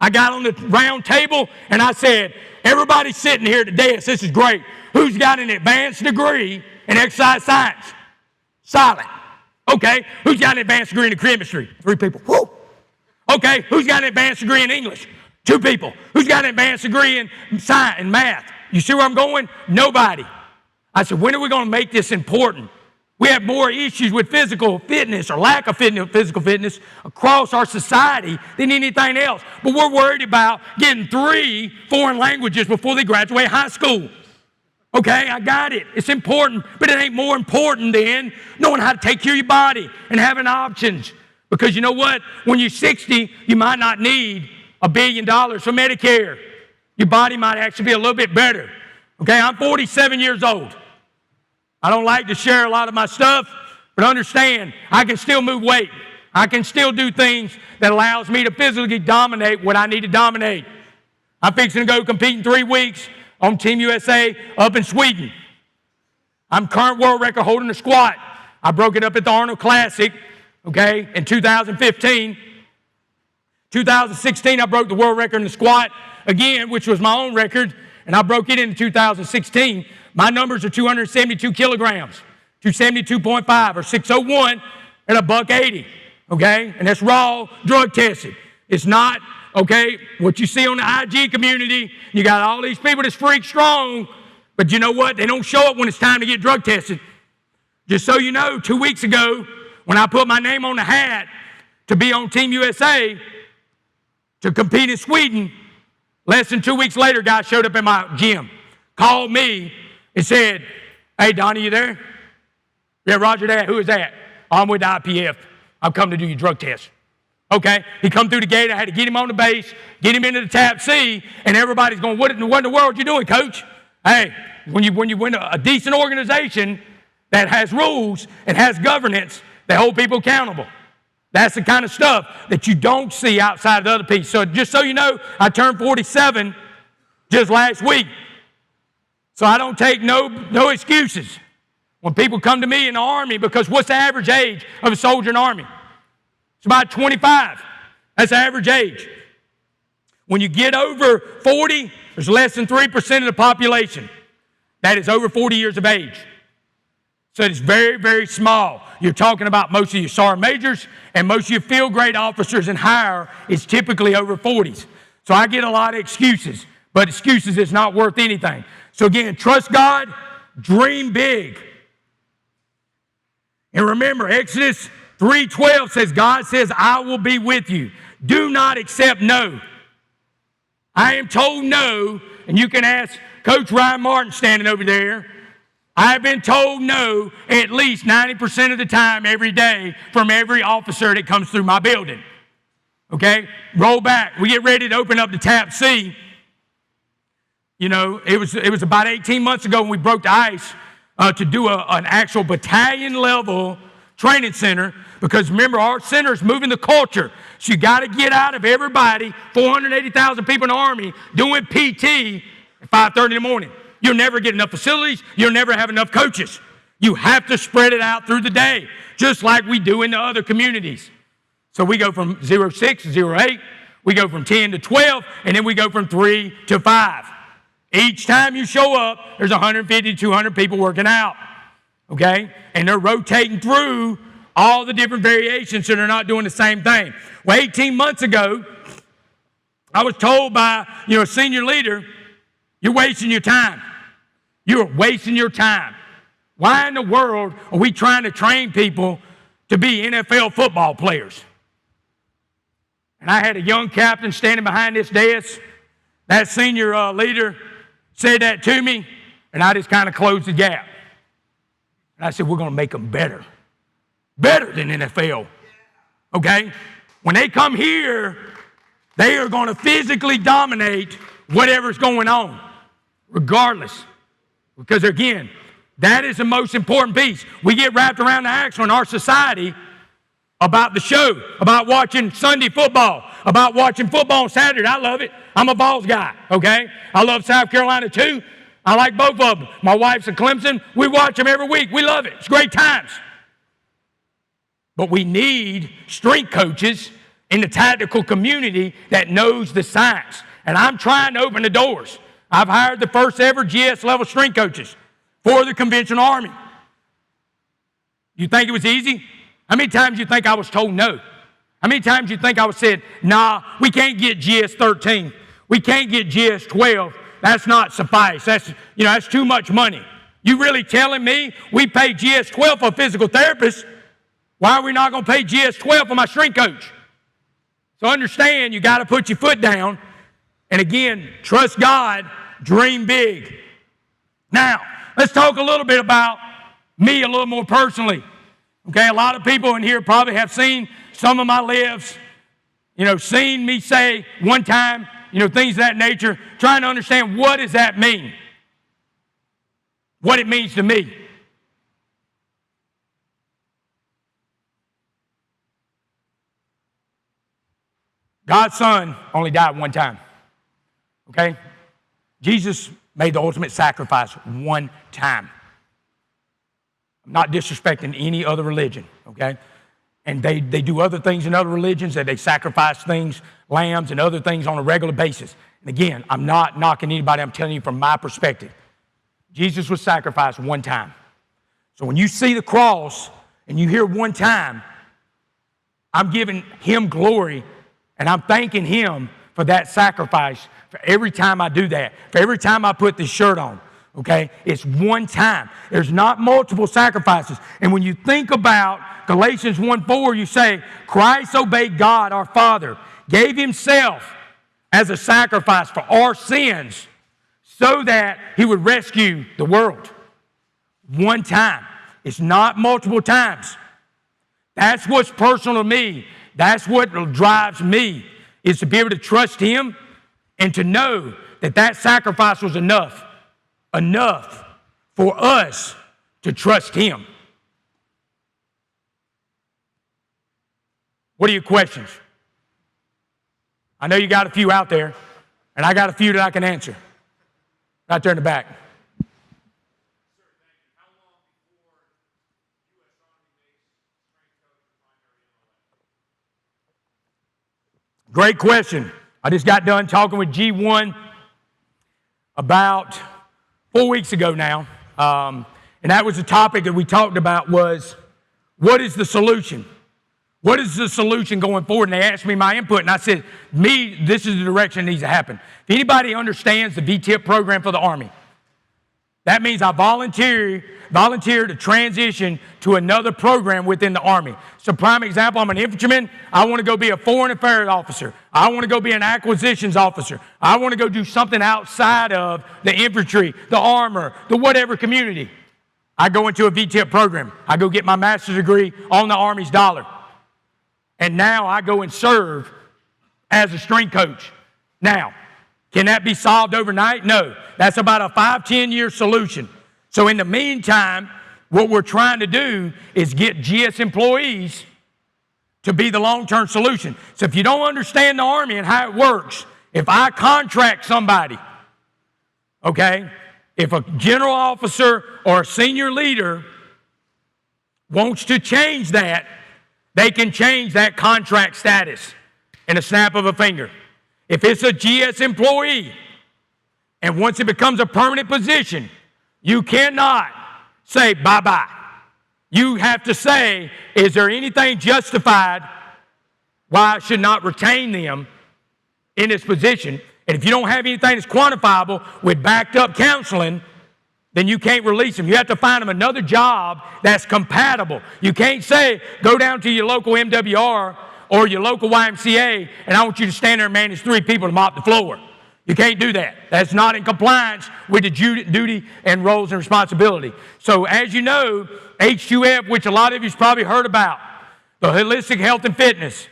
I got on the round table and I said, everybody sitting here at the desk, this is great. Who's got an advanced degree in exercise science? Silent. Okay. Who's got an advanced degree in chemistry? 3 people. Woo. Okay. Who's got an advanced degree in English? 2 people. Who's got an advanced degree in science and math? You see where I'm going? Nobody. I said, when are we going to make this important? We have more issues with physical fitness or lack of physical fitness across our society than anything else. But we're worried about getting 3 foreign languages before they graduate high school. Okay, I got it. It's important, but it ain't more important than knowing how to take care of your body and having options. Because you know what? When you're 60, you might not need $1 billion for Medicare. Your body might actually be a little bit better. Okay, I'm 47 years old. I don't like to share a lot of my stuff, but understand, I can still move weight. I can still do things that allows me to physically dominate what I need to dominate. I'm fixing to go compete in 3 weeks on Team USA up in Sweden. I'm current world record holding the squat. I broke it up at the Arnold Classic, okay, in 2015. 2016, I broke the world record in the squat again, which was my own record, and I broke it in 2016. My numbers are 272 kilograms, 272.5 or 601 and $180, okay? And that's raw drug tested. It's not, okay, what you see on the IG community. You got all these people that's freak strong, but you know what? They don't show up when it's time to get drug tested. Just so you know, 2 weeks ago, when I put my name on the hat to be on Team USA to compete in Sweden, less than 2 weeks later, a guy showed up at my gym, called me, and said, hey, Donnie, you there? Yeah, roger that. Who is that? Oh, I'm with the IPF. I've come to do your drug test. Okay. He come through the gate. I had to get him on the base, get him into the TAP C, and everybody's going, what in the world you doing, coach? Hey, when you win a decent organization that has rules and has governance, they hold people accountable. That's the kind of stuff that you don't see outside of the other piece. So just so you know, I turned 47 just last week. So I don't take no excuses when people come to me in the Army, because what's the average age of a soldier in the Army? It's about 25. That's the average age. When you get over 40, there's less than 3% of the population that is over 40 years of age. So it's very, very small. You're talking about most of your sergeant majors and most of your field grade officers and higher is typically over 40s. So I get a lot of excuses, but excuses is not worth anything. So again, trust God, dream big. And remember, Exodus 3:12 says, God says, I will be with you. Do not accept no. I am told no, and you can ask Coach Ryan Martin standing over there. I've been told no at least 90% of the time every day from every officer that comes through my building. Okay? Roll back. We get ready to open up the Tap C. You know, it was about 18 months ago when we broke the ice to do an actual battalion level training center, because remember, our center is moving the culture. So you got to get out of everybody, 480,000 people in the Army, doing PT at 5:30 in the morning. You'll never get enough facilities. You'll never have enough coaches. You have to spread it out through the day, just like we do in the other communities. So we go from 06 to 08, we go from 10 to 12, and then we go from 3 to 5. Each time you show up, there's 150 to 200 people working out, okay? And they're rotating through all the different variations, so they're not doing the same thing. Well, 18 months ago, I was told by, a senior leader, you're wasting your time. You're wasting your time. Why in the world are we trying to train people to be NFL football players? And I had a young captain standing behind this desk. That senior leader said that to me, and I just kind of closed the gap. And I said, we're going to make them better. Better than NFL. Okay? When they come here, they are going to physically dominate whatever's going on, regardless. Because again, that is the most important piece. We get wrapped around the axle in our society about the show, about watching Sunday football, about watching football on Saturday. I love it. I'm a Vols guy, okay? I love South Carolina too. I like both of them. My wife's a Clemson. We watch them every week. We love it. It's great times. But we need strength coaches in the tactical community that knows the science. And I'm trying to open the doors. I've hired the first ever GS level strength coaches for the conventional Army. You think it was easy? How many times you think I was told no? How many times you think I was said, nah, we can't get GS 13. We can't get GS 12. That's not suffice. That's too much money. You really telling me we pay GS 12 for a physical therapist? Why are we not going to pay GS 12 for my strength coach? So understand, you got to put your foot down. And again, trust God, dream big. Now, let's talk a little bit about me a little more personally. Okay, a lot of people in here probably have seen some of my lives, seen me say one time, things of that nature, trying to understand what does that mean? What it means to me. God's son only died one time, okay? Jesus made the ultimate sacrifice one time. I'm not disrespecting any other religion, okay? And they do other things in other religions, that they sacrifice things, lambs and other things on a regular basis. And again, I'm not knocking anybody. I'm telling you from my perspective. Jesus was sacrificed one time. So when you see the cross and you hear one time, I'm giving him glory and I'm thanking him for that sacrifice for every time I do that, for every time I put this shirt on. Okay, it's one time. There's not multiple sacrifices. And when you think about Galatians 1:4, you say, Christ obeyed God, our Father, gave himself as a sacrifice for our sins so that he would rescue the world. One time. It's not multiple times. That's what's personal to me. That's what drives me, is to be able to trust him and to know that that sacrifice was enough for us to trust him. What are your questions? I know you got a few out there, and I got a few that I can answer. Right there in the back. Great question. I just got done talking with G1 about 4 weeks ago now, and that was the topic that we talked about was, what is the solution? What is the solution going forward? And they asked me my input, and I said, this is the direction that needs to happen. If anybody understands the VTIP program for the Army, That means I volunteer to transition to another program within the Army. So prime example, I'm an infantryman. I want to go be a foreign affairs officer. I want to go be an acquisitions officer. I want to go do something outside of the infantry, the armor, the whatever community. I go into a VTIP program. I go get my master's degree on the Army's dollar. And now I go and serve as a strength coach. Now, can that be solved overnight? No. That's about a 5-10 year solution. So in the meantime, what we're trying to do is get GS employees to be the long-term solution. So if you don't understand the Army and how it works, if I contract somebody, okay, if a general officer or a senior leader wants to change that, they can change that contract status in a snap of a finger. If it's a GS employee, and once it becomes a permanent position, you cannot say bye-bye. You have to say, is there anything justified why I should not retain them in this position? And if you don't have anything that's quantifiable with backed up counseling, then you can't release them. You have to find them another job that's compatible. You can't say, go down to your local MWR or your local YMCA, and I want you to stand there and manage 3 people to mop the floor. You can't do that. That's not in compliance with the Judit duty and roles and responsibility. So as you know, H2F, which a lot of you's probably heard about, the holistic health and fitness.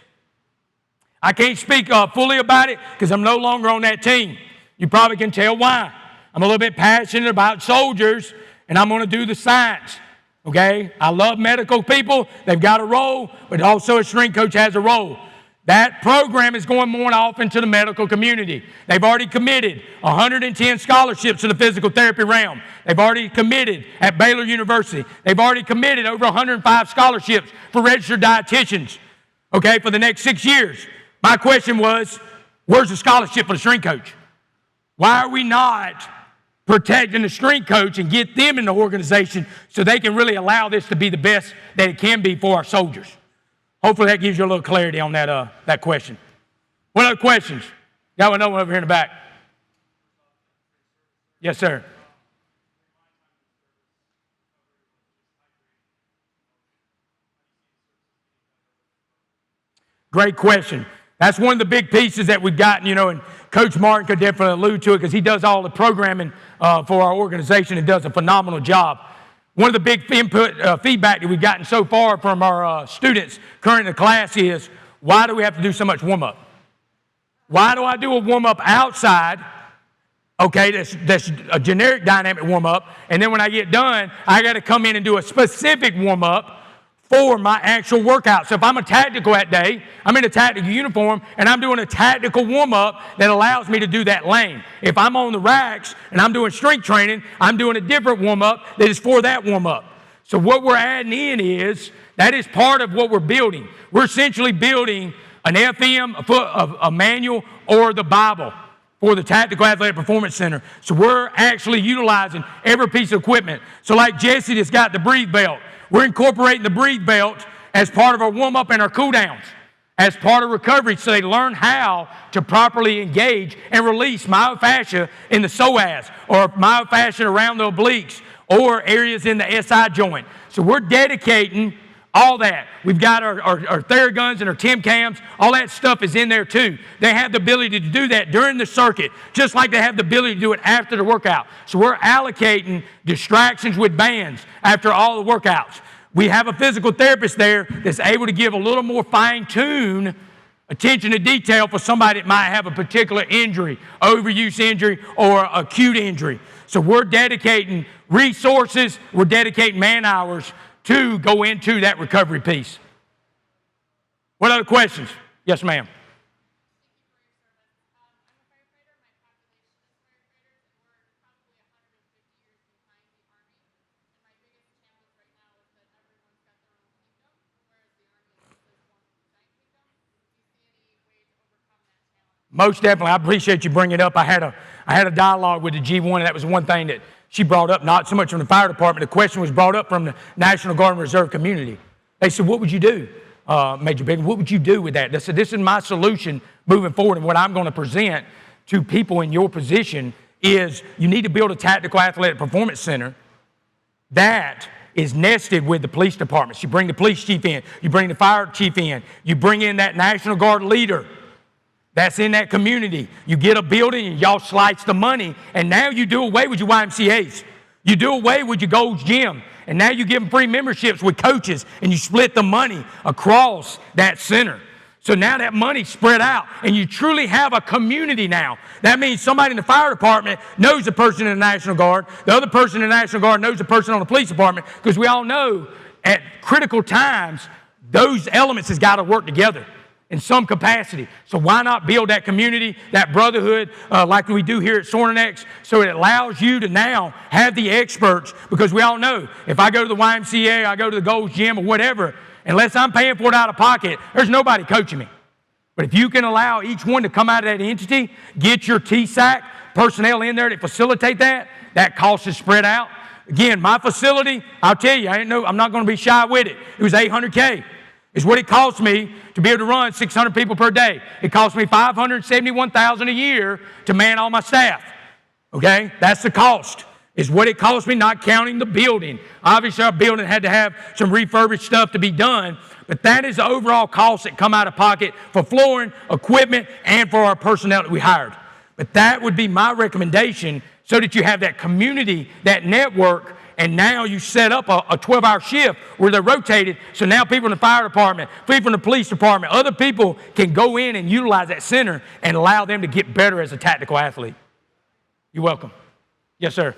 I can't speak fully about it because I'm no longer on that team. You probably can tell why. I'm a little bit passionate about soldiers, and I'm going to do the science. Okay? I love medical people. They've got a role, but also a strength coach has a role. That program is going more often to the medical community. They've already committed 110 scholarships to the physical therapy realm. They've already committed at Baylor University. They've already committed over 105 scholarships for registered dietitians, okay, for the next 6 years. My question was, where's the scholarship for the strength coach? Why are we not protecting the strength coach and get them in the organization so they can really allow this to be the best that it can be for our soldiers? Hopefully that gives you a little clarity on that question. What other questions? Got another one over here in the back. Yes, sir. Great question. That's one of the big pieces that we've gotten, and Coach Martin could definitely allude to it because he does all the programming for our organization and does a phenomenal job. One of the big feedback that we've gotten so far from our students current in the class is, why do we have to do so much warm-up? Why do I do a warm-up outside? Okay, that's a generic dynamic warm-up, and then when I get done, I got to come in and do a specific warm-up for my actual workout. So if I'm a tactical that day, I'm in a tactical uniform, and I'm doing a tactical warm-up that allows me to do that lane. If I'm on the racks and I'm doing strength training, I'm doing a different warm-up that is for that warm-up. So what we're adding in is, that is part of what we're building. We're essentially building an FM, a manual, or the Bible for the Tactical Athletic Performance Center. So we're actually utilizing every piece of equipment. So like Jesse that's got the breathe belt, we're incorporating the breathe belt as part of our warm-up and our cool-downs, as part of recovery, so they learn how to properly engage and release myofascia in the psoas, or myofascia around the obliques, or areas in the SI joint. So we're dedicating all that. We've got our Theraguns and our TIM-CAMs. All that stuff is in there too. They have the ability to do that during the circuit, just like they have the ability to do it after the workout. So we're allocating distractions with bands after all the workouts. We have a physical therapist there that's able to give a little more fine-tuned attention to detail for somebody that might have a particular injury, overuse injury, or acute injury. So we're dedicating resources, we're dedicating man-hours to go into that recovery piece. What other questions? Yes, ma'am. Most definitely. I appreciate you bringing it up. I had a dialogue with the G1, and that was one thing that she brought up, not so much from the fire department. The question was brought up from the National Guard and Reserve community. They said, what would you do, Major Bigham? What would you do with that? They said, this is my solution moving forward, and what I'm going to present to people in your position is you need to build a tactical athletic performance center that is nested with the police departments. You bring the police chief in, you bring the fire chief in, you bring in that National Guard leader that's in that community. You get a building and y'all slice the money, and now you do away with your YMCAs. You do away with your Gold's Gym, and now you give them free memberships with coaches, and you split the money across that center. So now that money's spread out, and you truly have a community now. That means somebody in the fire department knows the person in the National Guard. The other person in the National Guard knows the person on the police department, because we all know at critical times, those elements has got to work together in some capacity. So why not build that community, that brotherhood, like we do here at Sornex, so it allows you to now have the experts, because we all know if I go to the YMCA, I go to the Gold's Gym or whatever, unless I'm paying for it out of pocket, there's nobody coaching me. But if you can allow each one to come out of that entity, get your TSAC personnel in there to facilitate that, that cost is spread out. Again, my facility, I'll tell you, I'm not going to be shy with it. It was $800K. Is what it cost me to be able to run 600 people per day. It cost me $571,000 a year to man all my staff. Okay? That's the cost. Is what it cost me, not counting the building. Obviously, our building had to have some refurbished stuff to be done, but that is the overall cost that come out of pocket for flooring, equipment, and for our personnel that we hired. But that would be my recommendation, so that you have that community, that network, and now you set up a 12-hour shift where they're rotated, so now people in the fire department, people in the police department, other people can go in and utilize that center and allow them to get better as a tactical athlete. You're welcome. Yes, sir.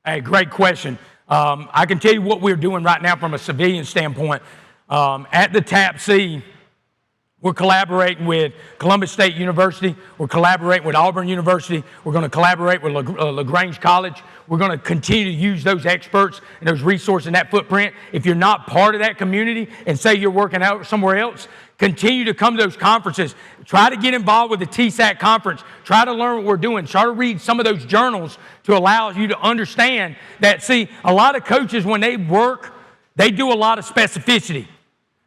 Hey, great question. I can tell you what we're doing right now from a civilian standpoint. At the TAP-C, we're collaborating with Columbus State University. We're collaborating with Auburn University. We're going to collaborate with LaGrange College. We're going to continue to use those experts and those resources in that footprint. If you're not part of that community and say you're working out somewhere else, continue to come to those conferences. Try to get involved with the TSAC conference. Try to learn what we're doing. Try to read some of those journals to allow you to understand that, see, a lot of coaches, when they work, they do a lot of specificity.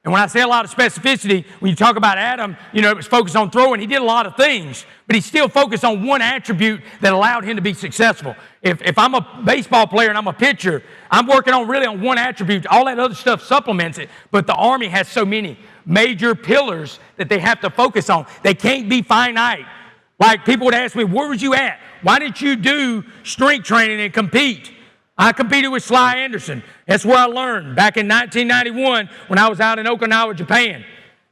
And when I say a lot of specificity, when you talk about Adam, it was focused on throwing. He did a lot of things, but he still focused on one attribute that allowed him to be successful. If I'm a baseball player and I'm a pitcher, I'm working on really on one attribute. All that other stuff supplements it, but the Army has so many major pillars that they have to focus on. They can't be finite. Like people would ask me, where was you at? Why didn't you do strength training and compete? I competed with Sly Anderson. That's where I learned back in 1991 when I was out in Okinawa, Japan.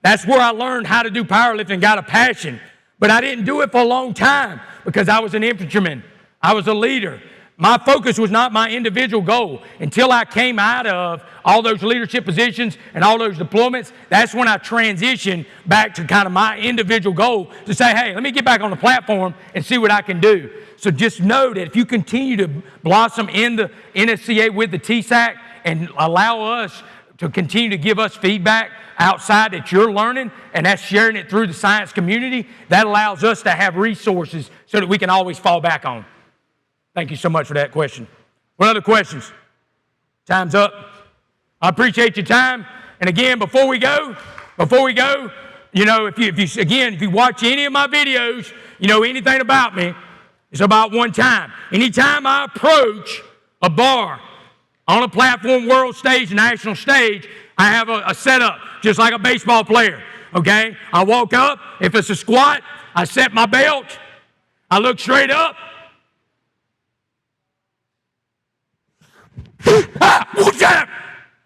That's where I learned how to do powerlifting, got a passion. But I didn't do it for a long time because I was an infantryman. I was a leader. My focus was not my individual goal. Until I came out of all those leadership positions and all those deployments, that's when I transitioned back to kind of my individual goal to say, hey, let me get back on the platform and see what I can do. So just know that if you continue to blossom in the NSCA with the TSAC and allow us to continue to give us feedback outside that you're learning, and that's sharing it through the science community, that allows us to have resources so that we can always fall back on. Thank you so much for that question. What other questions? Time's up. I appreciate your time. And again, before we go, if you watch any of my videos, anything about me, it's about one time. Anytime I approach a bar on a platform, world stage, national stage, I have a setup, just like a baseball player, okay? I walk up. If it's a squat, I set my belt. I look straight up.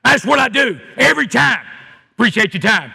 That's what I do every time. Appreciate your time.